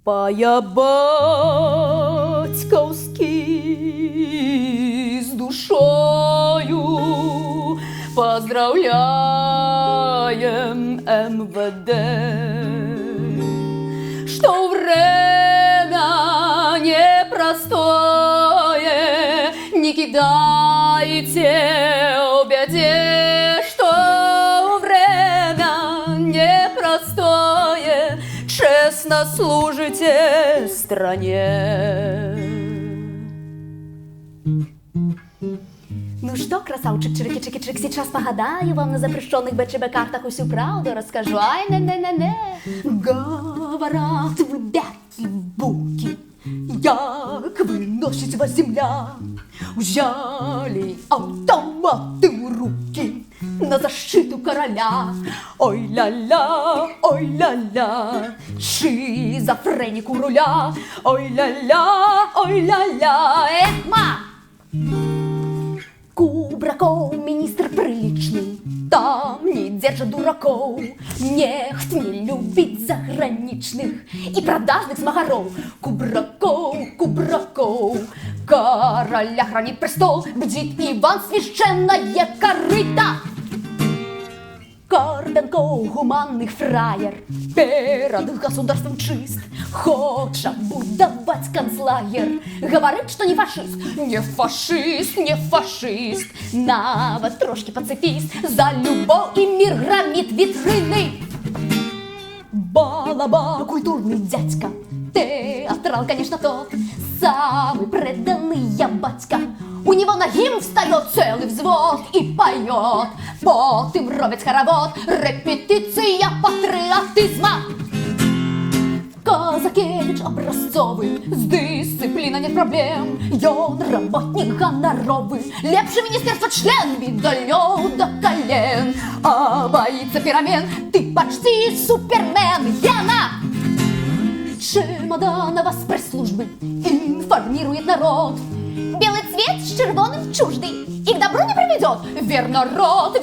Пая батьковский с душою поздравляем МВД, что время непростое, не кидайте в беде, что время непростое, честно служите стране. Ну что, красавчик, чирики-чики-чик, сейчас погадаю вам на запрещенных БЧБ-картах всю правду расскажу. Ай, не-не-не-не. Говорят вы, бяки-буки, як выносит вас земля, взяли автоматы в руки на защиту короля. Ой-ля-ля, шизофреник у руля. Ой-ля-ля, Ма! Кубраков министр приличный, там не держат дураков. нехт не любит заграничных и продажных смагаров. Кубраков, короля хранит престол, бдит Иван священное корыто. Карпенков гуманных фраер, Перед государством чист, хочет будовать концлагер, говорит, что не фашист. не фашист, Нават трошки пацифист, за любовь и мир громит витрины. балаба, Культурный дядька, театрал, конечно, тот, самый преданный я батька. У него на гимн встает целый взвод и поет, потом робить хоровод, репетиция патриотизма. Казакевич образцовый, с дисциплиной нет проблем. Ён работник гоноровый, Лепший министерство член, видалё до колен, а боится перемен. ты почти супермен, Яна! Чемоданова с пресс-службы информирует народ. Белый цвет с червоным чуждый, и к добру не приведет. Верно, рот,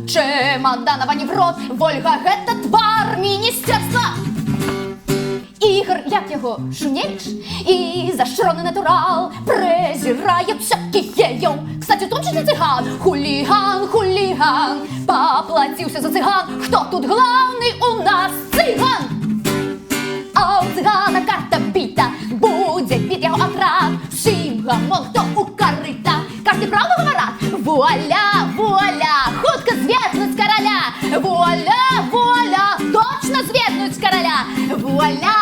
Чемоданова не в рот, Вольга — это твар министерства. Ігор, як його, Шуневич, і зашроний натурал, презирає всяких геїв, кстати, в том числе циган. Хулиган, поплатился за цыган. Кто тут главный у нас? Цыган! А у цигана карта бита, буде від його отрад. Всім гамон, хто у корита, карти правду говорять. Вуаля, хутко зв'язнуть з короля. Вуаля, точно зв'язнуть з короля. Вуаля,